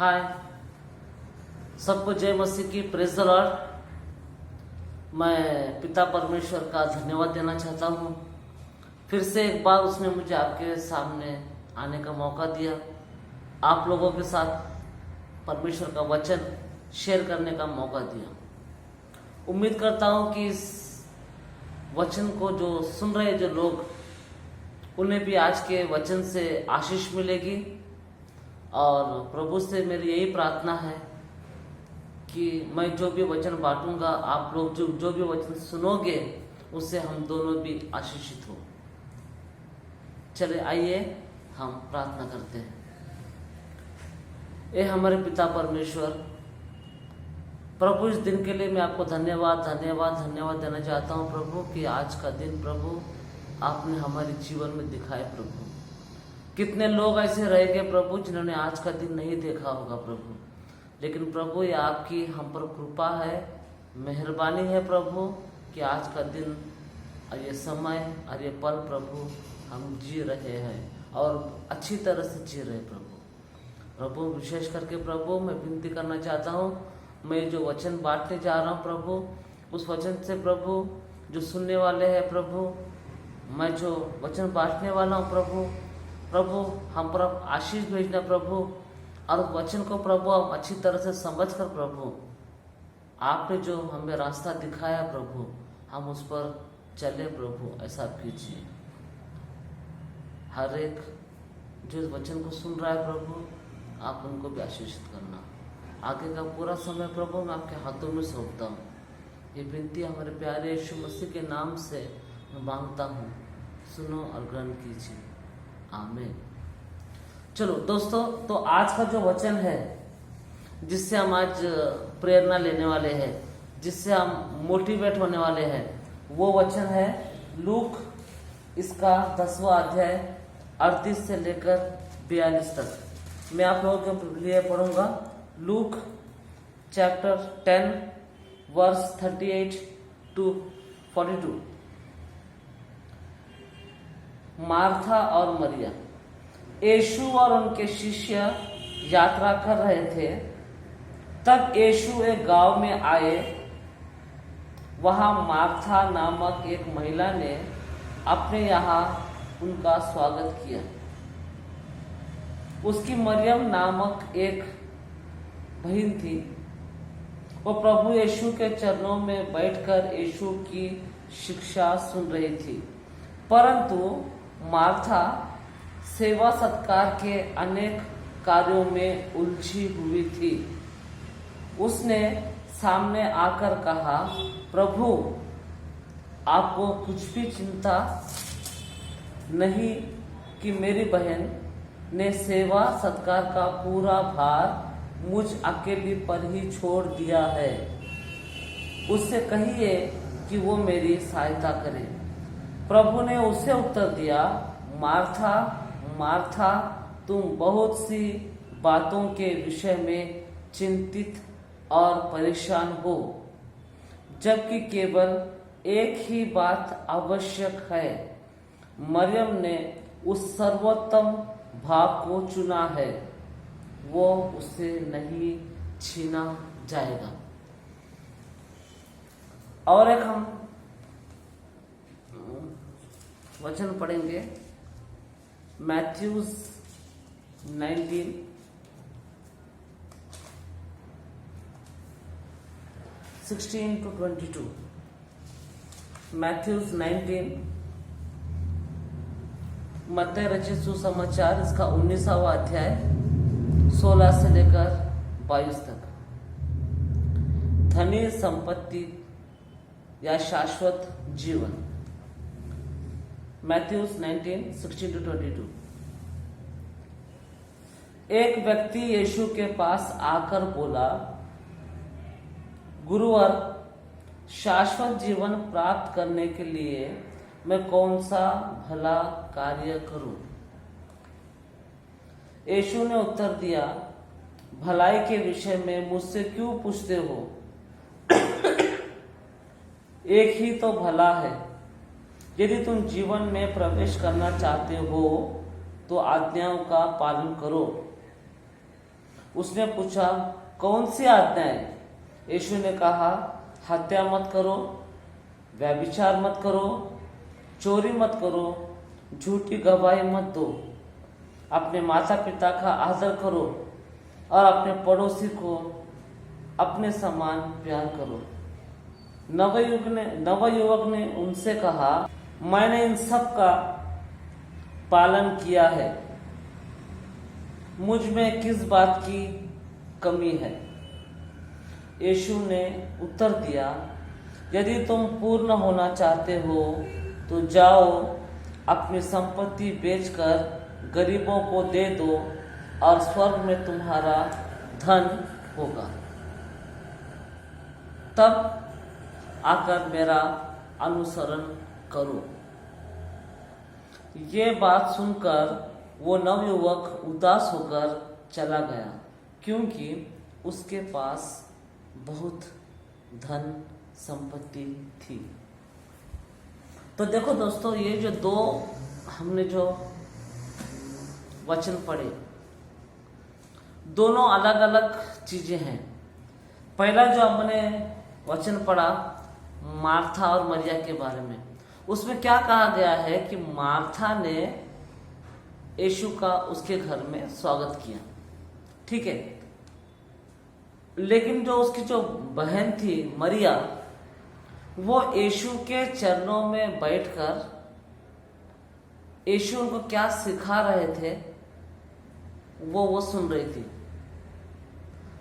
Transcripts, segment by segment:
हाय, सबको जय मसीह की, प्रेज द लॉर्ड। मैं पिता परमेश्वर का धन्यवाद देना चाहता हूँ। फिर से एक बार उसने मुझे आपके सामने आने का मौका दिया, आप लोगों के साथ परमेश्वर का वचन शेयर करने का मौका दिया। उम्मीद करता हूँ कि इस वचन को जो सुन रहे जो लोग, उन्हें भी आज के वचन से आशीष मिलेगी। और प्रभु से मेरी यही प्रार्थना है कि मैं जो भी वचन बांटूंगा, आप लोग जो भी वचन सुनोगे, उससे हम दोनों भी आशीषित हो। चले आइए हम प्रार्थना करते हैं। ए हमारे पिता परमेश्वर, प्रभु इस दिन के लिए मैं आपको धन्यवाद देना चाहता हूँ प्रभु, कि आज का दिन प्रभु आपने हमारे जीवन में दिखाए प्रभु। कितने लोग ऐसे रहेंगे प्रभु जिन्होंने आज का दिन नहीं देखा होगा प्रभु, लेकिन प्रभु ये आपकी हम पर कृपा है, मेहरबानी है प्रभु, कि आज का दिन और ये समय और ये पल प्रभु हम जी रहे हैं और अच्छी तरह से जी रहे प्रभु। विशेष करके प्रभु मैं विनती करना चाहता हूँ, मैं जो वचन बांटने जा रहा हूँ प्रभु, उस वचन से प्रभु जो सुनने वाले हैं प्रभु, मैं जो वचन बांटने वाला हूँ प्रभु हम पर आशीष भेजना प्रभु। और वचन को प्रभु हम अच्छी तरह से समझ कर प्रभु, आपने जो हमें रास्ता दिखाया प्रभु, हम उस पर चले प्रभु, ऐसा कीजिए। हर एक जो इस वचन को सुन रहा है प्रभु, आप उनको भी आशीषित करना। आगे का पूरा समय प्रभु मैं आपके हाथों में सौंपता हूँ। ये विनती हमारे प्यारे यीशु मसीह के नाम से मैं मांगता हूँ, सुनो और ग्रहण कीजिए, आमीन। चलो दोस्तों, तो आज का जो वचन है जिससे हम आज प्रेरणा लेने वाले हैं, जिससे हम मोटिवेट होने वाले हैं, वो वचन है लूक इसका 10वां अध्याय 38 से लेकर 42 तक। मैं आप लोगों के लिए पढ़ूंगा। Luke chapter 10 verse 38 to 42। Martha और मरिया। यीशु और उनके शिष्य यात्रा कर रहे थे। तब यीशु एक गांव में आए। वहां मार्था नामक एक महिला ने अपने यहाँ उनका स्वागत किया। उसकी मरियम नामक एक बहन थी। वो प्रभु यीशु के चरणों में बैठकर यीशु की शिक्षा सुन रही थी। परंतु मार्था सेवा सत्कार के अनेक कार्यों में उलझी हुई थी। उसने सामने आकर कहा, प्रभु आपको कुछ भी चिंता नहीं कि मेरी बहन ने सेवा सत्कार का पूरा भार मुझ अकेली पर ही छोड़ दिया है। उससे कहिए कि वो मेरी सहायता करे। प्रभु ने उसे उत्तर दिया, मार्था मार्था, तुम बहुत सी बातों के विषय में चिंतित और परेशान हो, जबकि केवल एक ही बात आवश्यक है। मरियम ने उस सर्वोत्तम भाग को चुना है, वो उससे नहीं छीना जाएगा। और एक हम वचन पढ़ेंगे, मैथ्यूज 19 16 to 22। मैथ्यूज 19 मत्ती रचित सुसमाचार, इसका 19वां अध्याय 16 से लेकर 22 तक। धनी संपत्ति या शाश्वत जीवन। Matthews 19 16 to 22। एक व्यक्ति यीशु के पास आकर बोला, गुरुवर, शाश्वत जीवन प्राप्त करने के लिए मैं कौन सा भला कार्य करूं? यीशु ने उत्तर दिया, भलाई के विषय में मुझसे क्यों पूछते हो? एक ही तो भला है। यदि तुम जीवन में प्रवेश करना चाहते हो तो आज्ञाओं का पालन करो। उसने पूछा, कौन सी आज्ञाएं? यीशु ने कहा, हत्या मत करो, व्यभिचार मत करो, चोरी मत करो, झूठी गवाही मत दो, अपने माता पिता का आदर करो और अपने पड़ोसी को अपने समान प्यार करो। नवयुवक ने उनसे कहा, मैंने इन सब का पालन किया है, मुझ में किस बात की कमी है? यीशु ने उत्तर दिया, यदि तुम पूर्ण होना चाहते हो तो जाओ, अपनी संपत्ति बेचकर गरीबों को दे दो और स्वर्ग में तुम्हारा धन होगा। तब आकर मेरा अनुसरण करो। ये बात सुनकर वो नवयुवक उदास होकर चला गया, क्योंकि उसके पास बहुत धन संपत्ति थी। तो देखो दोस्तों, ये जो दो हमने जो वचन पढ़े, दोनों अलग अलग चीजें हैं। पहला जो हमने वचन पढ़ा मार्था और मरिया के बारे में, उसमें क्या कहा गया है कि मार्था ने यीशु का उसके घर में स्वागत किया, ठीक है। लेकिन जो उसकी जो बहन थी मरिया, वो यीशु के चरणों में बैठकर यीशु उनको क्या सिखा रहे थे वो सुन रही थी।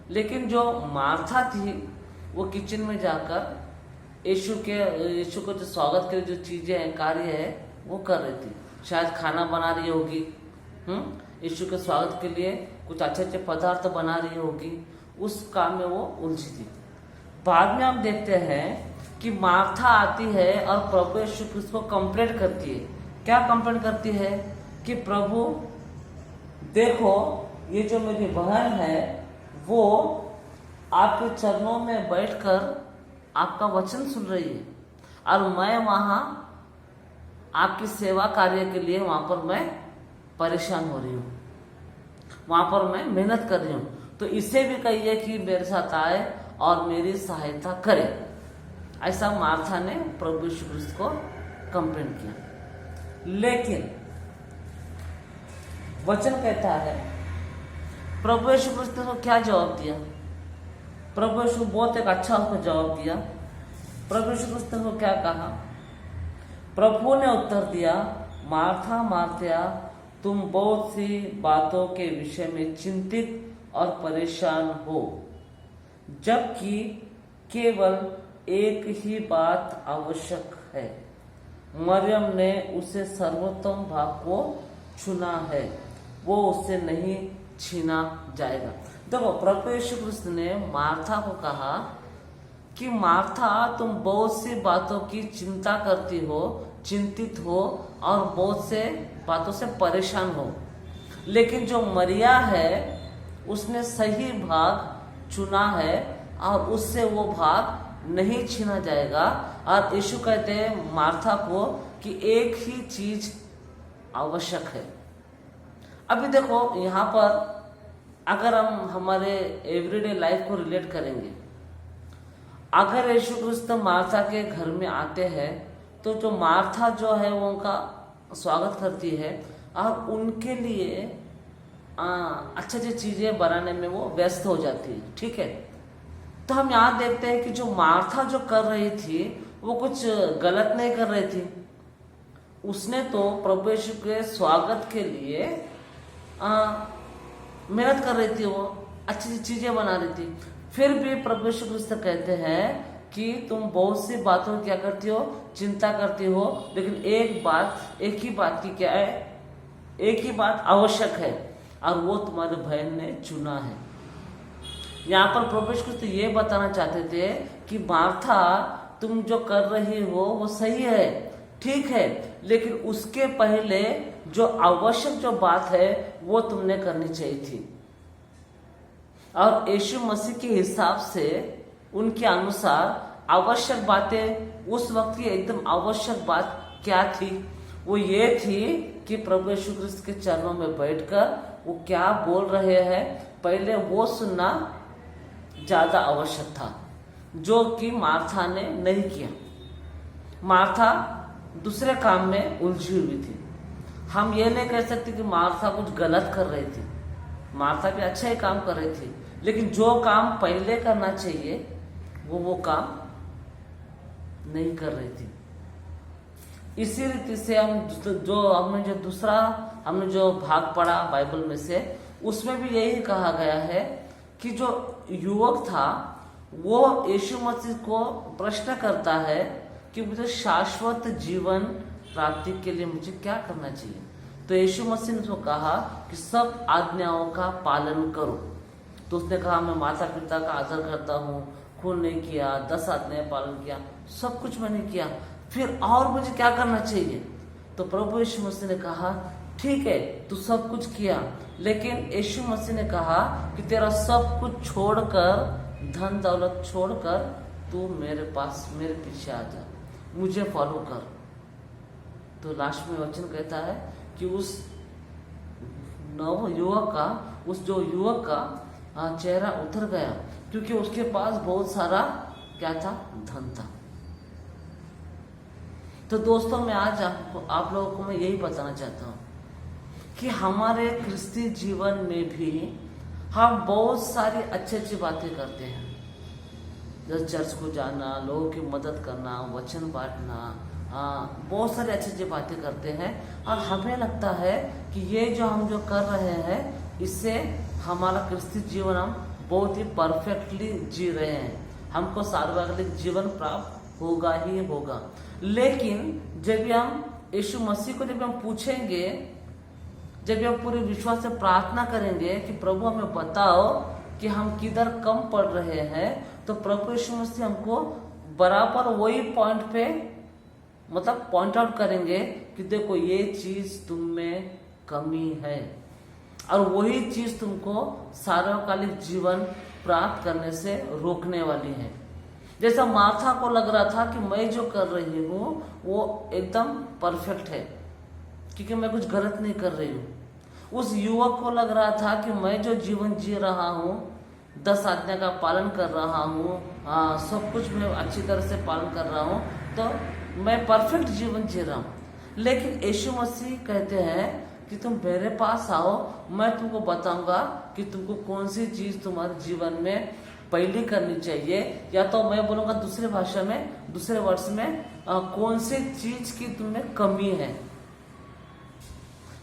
लेकिन जो मार्था थी वो किचन में जाकर यीशु को जो स्वागत के जो चीजें हैं, कार्य है, वो कर रही थी। शायद खाना बना रही होगी, यीशु के स्वागत के लिए कुछ अच्छे अच्छे पदार्थ बना रही होगी, उस काम में वो उलझी थी। बाद में हम देखते हैं कि मार्था आती है और प्रभु यीशु क्रिस्त को कंप्लेंट करती है। क्या कंप्लेंट करती है कि प्रभु देखो, ये जो मेरी बहन है वो आपके चरणों में बैठकर आपका वचन सुन रही है और मैं वहां आपकी सेवा कार्य के लिए वहां पर मैं परेशान हो रही हूँ, वहां पर मैं मेहनत कर रही हूँ। तो इसे भी कहिए कि मेरे साथ आए और मेरी सहायता करे। ऐसा मार्था ने प्रभु यीशु क्रिस्त को कंप्लेंट किया। लेकिन वचन कहता है, प्रभु यीशु क्रिस्त ने उसको क्या जवाब दिया? प्रभु यीशु बहुत एक अच्छा उसको जवाब दिया। प्रभु यीशु क्रिस्त ने क्या कहा? प्रभु ने उत्तर दिया, मार्था मार्था, तुम बहुत सी बातों के विषय में चिंतित और परेशान हो, जबकि केवल एक ही बात आवश्यक है। मरियम ने उसे सर्वोत्तम भाग को चुना है, वो उससे नहीं छीना जाएगा। देखो, प्रभु यीशु क्रिस्त ने मार्था को कहा कि मार्था, तुम बहुत सी बातों की चिंता करती हो, चिंतित हो और बहुत से बातों से परेशान हो, लेकिन जो मरिया है उसने सही भाग चुना है और उससे वो भाग नहीं छीना जाएगा। और यीशु कहते हैं मार्था को कि एक ही चीज आवश्यक है। अभी देखो, यहाँ पर अगर हम हमारे एवरीडे लाइफ को रिलेट करेंगे, अगर यीशु क्रिस्त मार्था के घर में आते हैं तो जो मार्था जो है वो उनका स्वागत करती है और उनके लिए अच्छी अच्छी चीजें बनाने में वो व्यस्त हो जाती है, ठीक है। तो हम यहाँ देखते हैं कि जो मार्था जो कर रही थी वो कुछ गलत नहीं कर रही थी। उसने तो प्रभु यीशु के स्वागत के लिए मेहनत कर रही थी, वो अच्छी चीजें बना रही थी। फिर भी प्रभु यीशु क्रिस्त कहते हैं कि तुम बहुत सी बातों क्या करती हो, चिंता करती हो, लेकिन एक ही बात की क्या है, एक ही बात आवश्यक है और वो तुम्हारे बहन ने चुना है। यहाँ पर प्रभु यीशु क्रिस्त ये बताना चाहते थे कि मार्था, तुम जो कर रही हो वो सही है, ठीक है, लेकिन उसके पहले जो आवश्यक जो बात है वो तुमने करनी चाहिए थी। और यीशु मसीह के हिसाब से, उनके अनुसार आवश्यक बातें उस वक्त की एकदम आवश्यक बात क्या थी? वो ये थी कि प्रभु यीशु क्रिस्त के चरणों में बैठकर वो क्या बोल रहे हैं पहले वो सुनना ज्यादा आवश्यक था, जो कि मार्था ने नहीं किया। मार्था दूसरे काम में उलझी हुई थी। हम ये नहीं कह सकते कि मार्था कुछ गलत कर रही थी, मार्था भी अच्छा ही काम कर रही थी, लेकिन जो काम पहले करना चाहिए वो काम नहीं कर रही थी। इसी रीति से हमने जो भाग पढ़ा बाइबल में से, उसमें भी यही कहा गया है कि जो युवक था वो यीशु मसीह को प्रश्न करता है कि मुझे शाश्वत जीवन प्राप्ति के लिए मुझे क्या करना चाहिए। तो यीशु मसीह ने उसको कहा कि सब आज्ञाओं का पालन करो। तो उसने कहा मैं माता पिता का आदर करता हूँ, खून नहीं किया, 10 आज्ञाएं पालन किया, सब कुछ मैंने किया, फिर और मुझे क्या करना चाहिए। तो प्रभु यीशु मसीह ने कहा ठीक है तू सब कुछ किया, लेकिन यीशु मसीह ने कहा कि तेरा सब कुछ छोड़कर, धन दौलत छोड़कर तू मेरे पास, मेरे पीछे आ जा, मुझे फॉलो कर। तो लास्ट में वचन कहता है कि उस जो युवक का चेहरा उतर गया, क्योंकि उसके पास बहुत सारा क्या था, धन था। तो दोस्तों मैं आज आप लोगों को मैं यही बताना चाहता हूँ कि हमारे क्रिस्ती जीवन में भी हम बहुत सारी अच्छी बातें करते हैं, जैसे चर्च को जाना, लोगों की मदद करना, वचन बांटना, बहुत सारी अच्छी बातें करते हैं, और हमें लगता है कि ये जो हम जो कर रहे हैं इससे हमारा क्रिस्ती जीवन हम बहुत ही परफेक्टली जी रहे हैं, हमको सार्वकालिक जीवन प्राप्त होगा ही होगा। लेकिन जब हम यीशु मसीह को जब हम पूछेंगे, जब हम पूरे विश्वास से प्रार्थना करेंगे कि प्रभु हमें बताओ कि हम किधर कम पड़ रहे हैं, तो प्रभु यीशु मसीह हमको बराबर वही पॉइंट पे मतलब पॉइंट आउट करेंगे कि देखो ये चीज तुम में कमी है, और वही चीज तुमको सार्वकालिक जीवन प्राप्त करने से रोकने वाली है। जैसा मार्था को लग रहा था कि मैं जो कर रही हूँ वो एकदम परफेक्ट है, क्योंकि मैं कुछ गलत नहीं कर रही हूँ। उस युवक को लग रहा था कि मैं जो जीवन जी रहा हूँ, 10 आज्ञा का पालन कर रहा हूँ, सब कुछ मैं अच्छी तरह से पालन कर रहा हूँ, तो मैं परफेक्ट जीवन जी रहा हूँ। लेकिन यीशु मसीह कहते हैं कि तुम मेरे पास आओ, मैं तुमको बताऊंगा कि तुमको कौन सी चीज तुम्हारे जीवन में पहली करनी चाहिए, या तो मैं बोलूंगा दूसरे भाषा में, दूसरे वर्ड्स में, कौन सी चीज की तुम्हें कमी है।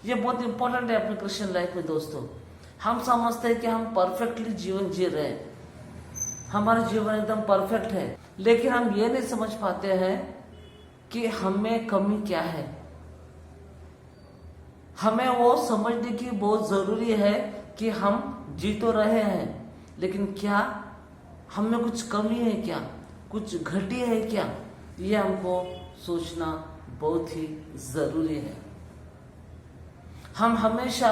ये बहुत इंपॉर्टेंट है अपने क्रिश्चियन लाइफ में दोस्तों। हम समझते हैं कि हम परफेक्टली जीवन जी रहे हैं, हमारा जीवन एकदम परफेक्ट है, लेकिन हम ये नहीं समझ पाते हैं कि हमें कमी क्या है। हमें वो समझने की बहुत जरूरी है कि हम जी तो रहे हैं, लेकिन क्या हमें कुछ कमी है, क्या कुछ घटी है क्या, ये हमको सोचना बहुत ही जरूरी है। हम हमेशा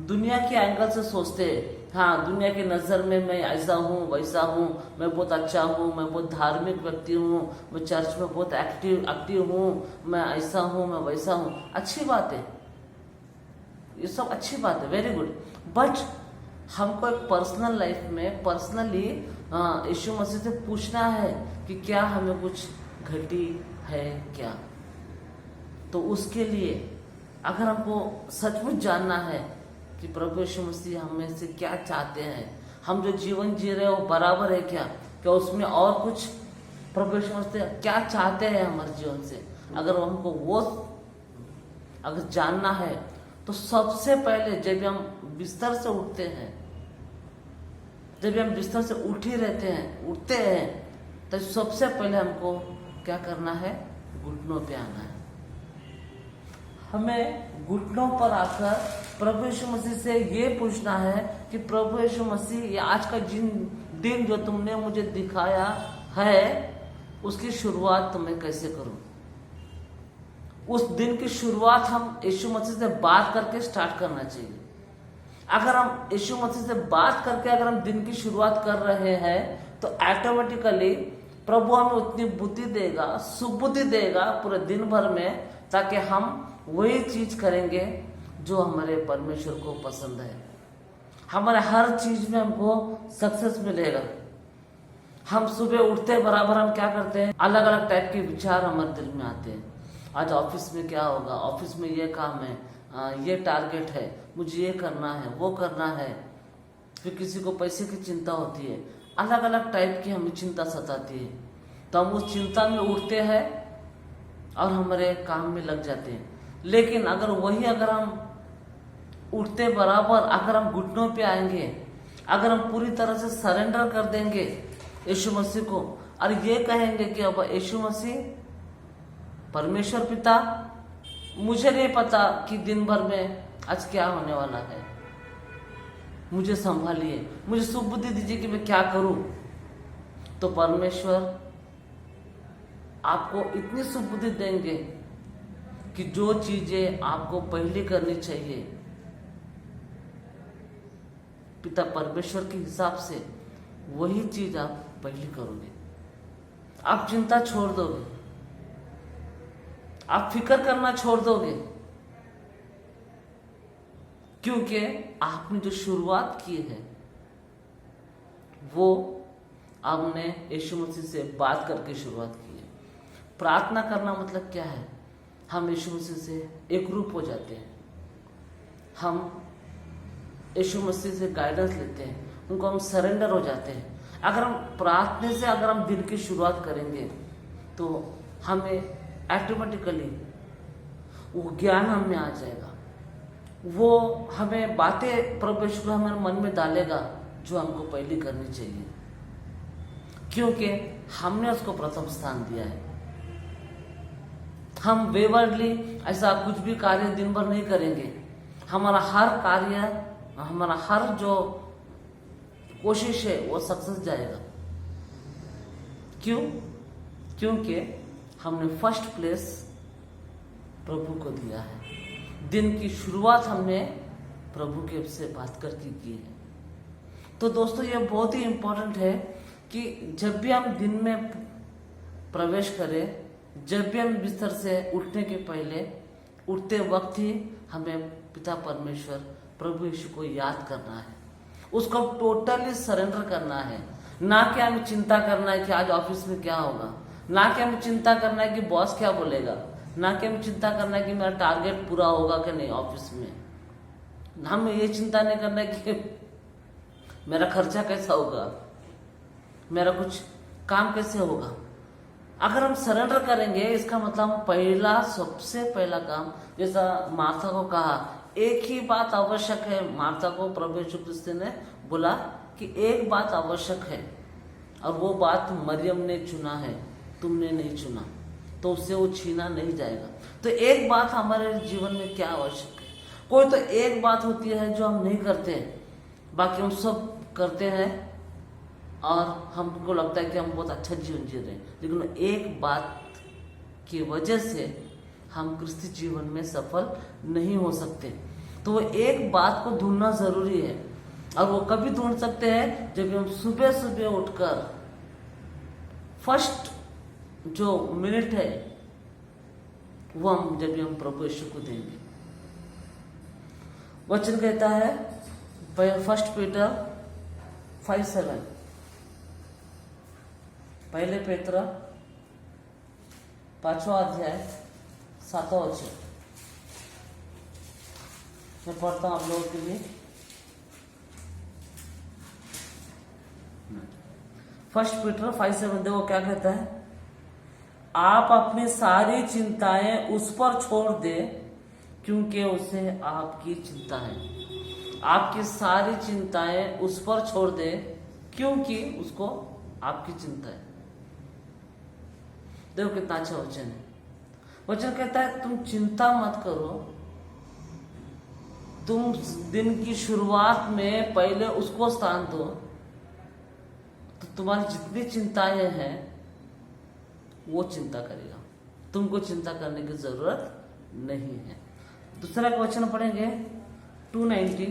दुनिया के एंगल से सोचते हैं, हाँ दुनिया की नज़र में मैं ऐसा हूँ वैसा हूँ, मैं बहुत अच्छा हूँ, मैं बहुत धार्मिक व्यक्ति हूँ, मैं चर्च में बहुत एक्टिव हूँ, मैं ऐसा हूँ, मैं वैसा हूँ। अच्छी बात है, ये सब अच्छी बात है, वेरी गुड। बट हमको एक पर्सनल लाइफ में पर्सनली यीशु मसीह से पूछना है कि क्या हमें कुछ घटी है क्या। तो उसके लिए अगर हमको सचमुच जानना है कि प्रभु यीशु मसीह हमें से क्या चाहते हैं, हम जो जीवन जी रहे हैं वो बराबर है क्या उसमें और कुछ प्रभु यीशु मसीह क्या चाहते हैं हमारे जीवन से, अगर हमको वो अगर जानना है, तो सबसे पहले जब हम बिस्तर से उठते हैं, जब हम बिस्तर से उठते हैं, तो सबसे पहले हमको क्या करना है, घुटनों पे आना है। हमें घुटनों पर आकर प्रभु यीशु मसीह से ये पूछना है कि प्रभु यीशु मसीह, ये आज का दिन जो तुमने मुझे दिखाया है, उसकी शुरुआत तो मैं कैसे करूं। उस दिन की शुरुआत हम यीशु मसीह से बात करके स्टार्ट करना चाहिए। अगर हम यीशु मसीह से बात करके अगर हम दिन की शुरुआत कर रहे हैं, तो ऑटोमेटिकली प्रभु हमें उतनी बुद्धि देगा, सुबुद्धि देगा पूरे दिन भर में, ताकि हम वही चीज करेंगे जो हमारे परमेश्वर को पसंद है। हमारे हर चीज में हमको सक्सेस मिलेगा। हम सुबह उठते बराबर हम क्या करते हैं, अलग अलग टाइप के विचार हमारे दिल में आते हैं। आज ऑफिस में क्या होगा, ऑफिस में ये काम है, ये टारगेट है, मुझे ये करना है, वो करना है। फिर किसी को पैसे की चिंता होती है, अलग अलग टाइप की हमें चिंता सताती है। तो हम उस चिंता में उठते हैं और हमारे काम में लग जाते हैं। लेकिन अगर हम उठते बराबर अगर हम घुटनों पे आएंगे, अगर हम पूरी तरह से सरेंडर कर देंगे यीशु मसीह को और ये कहेंगे कि अब यीशु मसीह, परमेश्वर पिता, मुझे नहीं पता कि दिन भर में आज क्या होने वाला है, मुझे संभालिए, मुझे सुबुद्धि दीजिए कि मैं क्या करूं। तो परमेश्वर आपको इतनी सुबुद्धि देंगे कि जो चीजें आपको पहले करनी चाहिए, पिता परमेश्वर के हिसाब से वही चीज आप पहले करोगे। आप चिंता छोड़ दोगे, आप फिक्र करना छोड़ दोगे, क्योंकि आपने जो शुरुआत की है वो आपने यीशु मसीह से बात करके शुरुआत की है। प्रार्थना करना मतलब क्या है, हम यीशु मसीह से एक रूप हो जाते हैं, हम यीशु मसीह से गाइडेंस लेते हैं, उनको हम सरेंडर हो जाते हैं। अगर हम प्रार्थना से अगर हम दिन की शुरुआत करेंगे तो हमें ऑटोमेटिकली वो ज्ञान हमें आ जाएगा, वो हमें बातें परमेश्वर हमारे मन में डालेगा जो हमको पहले करनी चाहिए, क्योंकि हमने उसको प्रथम स्थान दिया है। हम वेवर्डली ऐसा कुछ भी कार्य दिन भर नहीं करेंगे। हमारा हर कार्य, हमारा हर जो कोशिश है वो सक्सेस जाएगा। क्यों? क्योंकि हमने फर्स्ट प्लेस प्रभु को दिया है। दिन की शुरुआत हमने प्रभु के से बात करके की है। तो दोस्तों, ये बहुत ही इम्पोर्टेंट है कि जब भी हम दिन में प्रवेश करें, जब भी हम बिस्तर से उठने के पहले, उठते वक्त ही हमें पिता परमेश्वर प्रभु यीशु को याद करना है, उसको टोटली सरेंडर करना है। ना कि हमें चिंता करना है कि आज ऑफिस में क्या होगा, ना कि हमें चिंता करना है कि बॉस क्या बोलेगा, ना कि हमें चिंता करना है कि मेरा टारगेट पूरा होगा कि नहीं ऑफिस में। हमें ये चिंता नहीं करना है कि मेरा खर्चा कैसा होगा, मेरा कुछ काम कैसे होगा। अगर हम सरेंडर करेंगे, इसका मतलब हम सबसे पहला काम, जैसा मार्था को कहा, एक ही बात आवश्यक है। मार्था को प्रभु यीशु क्रिस्त ने बोला कि एक बात आवश्यक है, और वो बात मरियम ने चुना है, तुमने नहीं चुना, तो उससे वो छीना नहीं जाएगा। तो एक बात हमारे जीवन में क्या आवश्यक है? कोई तो एक बात होती है जो हम नहीं करते, बाकी हम सब करते हैं और हमको लगता है कि हम बहुत अच्छा जीवन जी रहे हैं, लेकिन एक बात की वजह से हम क्रिस्ती जीवन में सफल नहीं हो सकते। तो वो एक बात को ढूंढना जरूरी है, और वो कभी ढूंढ सकते हैं जब हम सुबह सुबह उठकर फर्स्ट जो मिनट है वो हम जब हम प्रभु यीशु को देंगे। वचन कहता है 1 पीटर 5:7, पहले पेत्र 5वां अध्याय 7वां वचन। मैं पढ़ता हूं आप लोगों के लिए। 1 पीटर 5:7 देखो क्या कहता है, आप अपनी सारी चिंताएं उस पर छोड़ दे क्योंकि उसे आपकी चिंता है। आपकी सारी चिंताएं उस पर छोड़ दे क्योंकि उसको आपकी चिंता है। देखो कितना अच्छा वचन है। वचन कहता है तुम चिंता मत करो, तुम दिन की शुरुआत में पहले उसको स्थान दो, तो तुम्हारी जितनी चिंताएं हैं वो चिंता करेगा, तुमको चिंता करने की जरूरत नहीं है। दूसरा का वचन पढ़ेंगे 290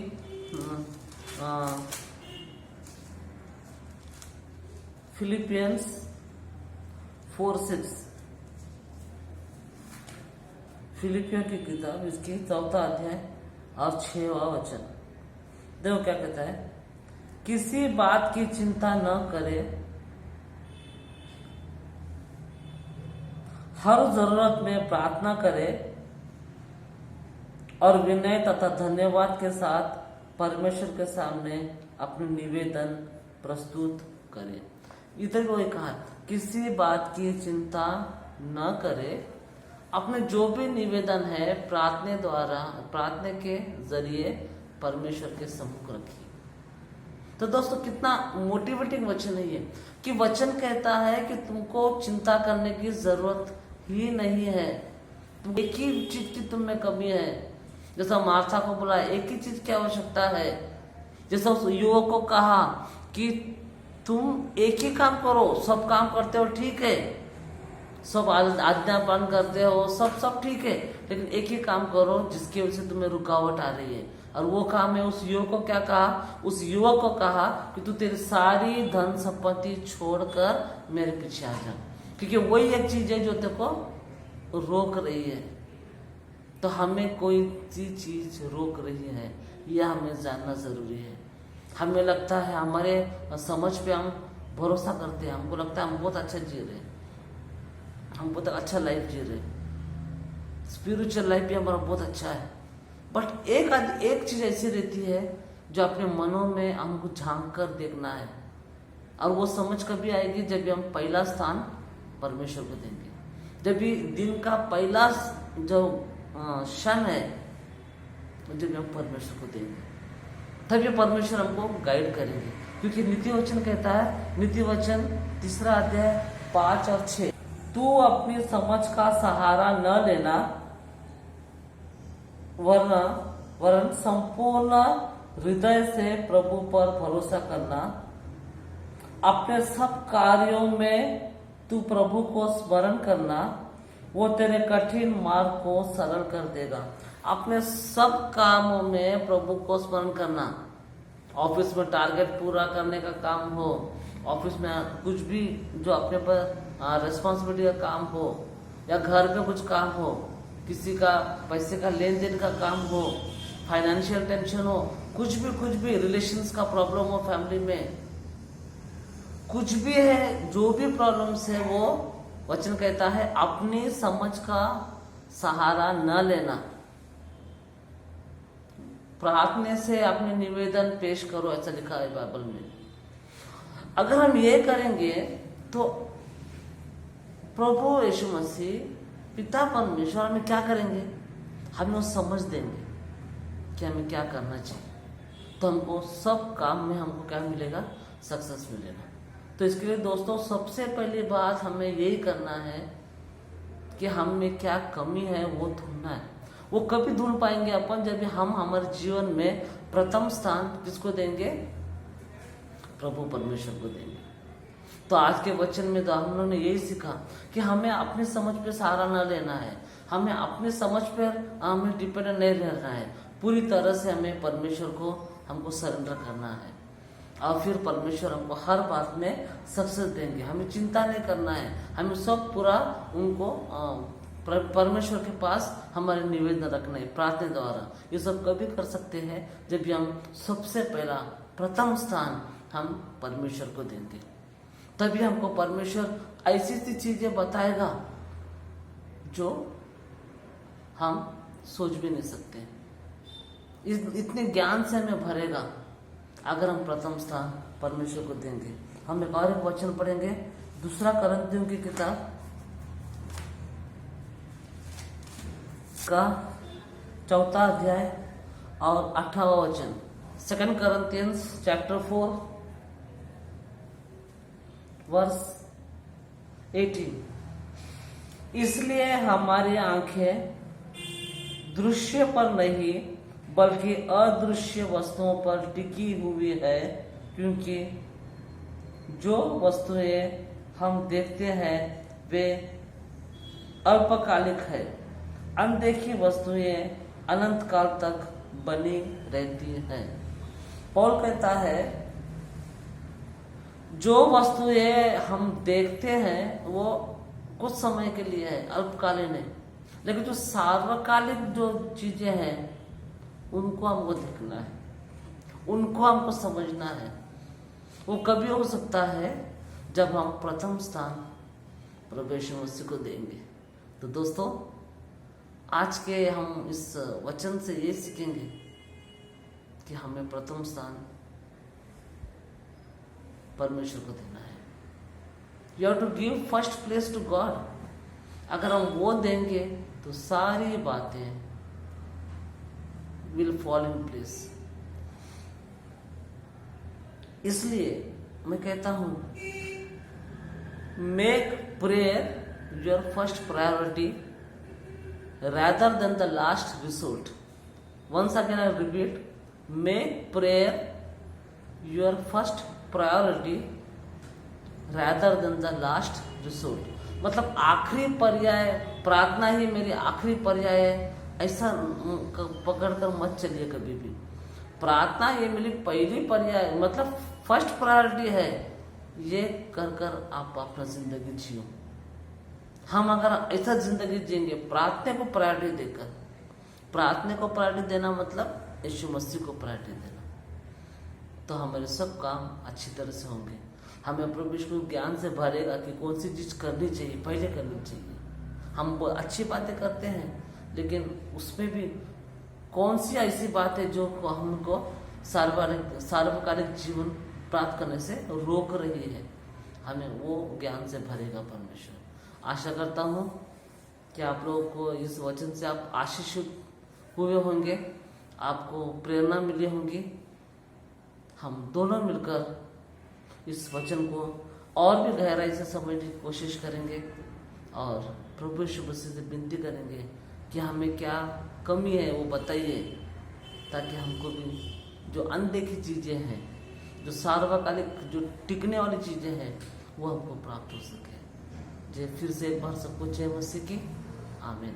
फिलिपियंस 4:6। फिलिपियों की किताब इसकी 4वां अध्याय और 6वां वचन देखो क्या कहता है, किसी बात की चिंता न करे, हर जरूरत में प्रार्थना करे और विनय तथा धन्यवाद के साथ परमेश्वर के सामने अपने निवेदन प्रस्तुत करे। इधर वही कहा, किसी बात की चिंता न करे, अपने जो भी निवेदन है प्रार्थना के जरिए परमेश्वर के सम्मुख रखिए। तो दोस्तों कितना मोटिवेटिंग वचन है ये, कि वचन कहता है कि तुमको चिंता करने की जरूरत ही नहीं है। एक ही चीज की तुम में कमी है, जैसा मार्था को बोला एक ही चीज की आवश्यकता है, जैसा उस युवक को कहा कि तुम एक ही काम करो, सब काम करते हो ठीक है, सब आज्ञा पालन करते हो, सब ठीक है, लेकिन एक ही काम करो जिसकी वजह से तुम्हें रुकावट आ रही है। और वो काम है, उस युवक को क्या कहा, उस युवक को कहा कि तू तेरी सारी धन संपत्ति छोड़कर मेरे पीछे आ जा, क्योंकि वही एक चीज है जो तेरे को रोक रही है। तो हमें कोई चीज रोक रही है, यह हमें जानना जरूरी है। हमें लगता है हमारे समझ पे हम भरोसा करते हैं, हमको लगता है हम बहुत अच्छा जी रहे, हम बहुत अच्छा लाइफ जी रहे, स्पिरिचुअल लाइफ भी हमारा बहुत अच्छा है। बट एक चीज ऐसी रहती है जो अपने मनों में हमको झांक कर देखना है, और वो समझ कभी आएगी जब भी हम पहला स्थान परमेश्वर को देंगे। जब भी दिन का पहला जो क्षण है, जब भी हम परमेश्वर को देंगे, तभी परमेश्वर हमको गाइड करेंगे। क्योंकि नीति वचन कहता है, नीति वचन 3 अध्याय 5 और 6, तू अपनी समझ का सहारा न लेना, वरन संपूर्ण हृदय से प्रभु पर भरोसा करना। अपने सब कार्यों में तू प्रभु को स्मरण करना, वो तेरे कठिन मार्ग को सरल कर देगा। अपने सब कामों में प्रभु को स्मरण करना। ऑफिस में टारगेट पूरा करने का काम हो, ऑफिस में कुछ भी जो अपने पर रिस्पॉन्सिबिलिटी का काम हो, या घर पे कुछ काम हो, किसी का पैसे का लेन देन का काम हो, फाइनेंशियल टेंशन हो, कुछ भी रिलेशंस का प्रॉब्लम हो, फैमिली में कुछ भी है, जो भी प्रॉब्लम्स है, वो वचन कहता है अपनी समझ का सहारा न लेना, प्रार्थना से अपने निवेदन पेश करो, ऐसा लिखा है बाइबल में। अगर हम ये करेंगे तो प्रभु यीशु मसीह पिता परमेश्वर हमें क्या करेंगे, हमें वो समझ देंगे कि हमें क्या करना चाहिए। तो हमको सब काम में हमको क्या मिलेगा, सक्सेस मिलेगा। तो इसके लिए दोस्तों सबसे पहली बात हमें यही करना है कि हम में क्या कमी है वो ढूंढना है। वो कभी ढूंढ पाएंगे अपन जब हम हमारे जीवन में प्रथम स्थान किसको देंगे, प्रभु परमेश्वर को देंगे। तो आज के वचन में तो हम लोगों ने यही सीखा कि हमें अपनी समझ पे सहारा न लेना है, हमें अपनी समझ पर हमें डिपेंडेंट नहीं रहना है, पूरी तरह से हमें परमेश्वर को हमको सरेंडर करना है, और फिर परमेश्वर हमको हर बात में सक्सेस देंगे। हमें चिंता नहीं करना है, हमें सब पूरा उनको परमेश्वर के पास हमारे निवेदन रखना है प्रार्थना द्वारा। ये सब कभी कर सकते हैं जब भी हम सबसे पहला प्रथम स्थान हम परमेश्वर को देंगे, तभी हमको परमेश्वर ऐसी ऐसी चीजें बताएगा जो हम सोच भी नहीं सकते। इतने ज्ञान से हमें भरेगा अगर हम प्रथम स्थान परमेश्वर को देंगे। हम एक और वचन पढ़ेंगे, 2 कुरिन्थियों की किताब का 4 अध्याय और 8वां वचन, 2 Corinthians chapter 4 verse 18। इसलिए हमारी आंखें दृश्य पर नहीं बल्कि अदृश्य वस्तुओं पर टिकी हुई है, क्योंकि जो वस्तुएं हम देखते हैं वे अल्पकालिक है, अनदेखी वस्तुएं अनंत काल तक बनी रहती हैं। पौल कहता है जो वस्तुएं हम देखते हैं वो कुछ समय के लिए है, अल्पकालीन है, लेकिन जो सार्वकालिक जो चीजें हैं उनको हमको देखना है, उनको हमको समझना है। वो कभी हो सकता है जब हम प्रथम स्थान प्रभु यीशु मसीह को देंगे। तो दोस्तों, आज के हम इस वचन से ये सीखेंगे कि हमें प्रथम स्थान परमेश्वर को देना है। You have to give first place to God. अगर हम वो देंगे तो सारी बातें विल फॉल इन प्लेस। इसलिए मैं कहता हूं, make prayer your first priority rather than the last resort. Once again I repeat, make prayer your first priority rather than the last resort. मतलब आखिरी पर्याय, प्रार्थना ही मेरी आखिरी पर्याय है, ऐसा पकड़कर मत चलिए कभी भी। प्रार्थना ये मेरी पहली पर्याय, मतलब फर्स्ट प्रायोरिटी है, ये कर कर आप अपना जिंदगी जियो। हम अगर ऐसा जिंदगी जिएंगे प्रार्थना को प्रायोरिटी देकर, प्रार्थना को प्रायोरिटी देना मतलब यीशु मसीह को प्रायोरिटी देना, तो हमारे सब काम अच्छी तरह से होंगे। हमें प्रभु यीशु ज्ञान से भरेगा कि कौन सी चीज करनी चाहिए, पहले करनी चाहिए। हम अच्छी बातें करते हैं, लेकिन उसमें भी कौन सी ऐसी बात है जो हमको सार्वकालिक जीवन प्राप्त करने से रोक रही है, हमें वो ज्ञान से भरेगा परमेश्वर। आशा करता हूँ कि आप लोगों को इस वचन से आप आशीषित हुए होंगे, आपको प्रेरणा मिली होगी। हम दोनों मिलकर इस वचन को और भी गहराई से समझने की कोशिश करेंगे और प्रभु यीशु मसीह से विनती करेंगे कि हमें क्या कमी है वो बताइए, ताकि हमको भी जो अनदेखी चीज़ें हैं, जो सार्वकालिक, जो टिकने वाली चीज़ें हैं, वो हमको प्राप्त हो सके। जय फिर से एक बार सबको जय मसीह की। आमीन।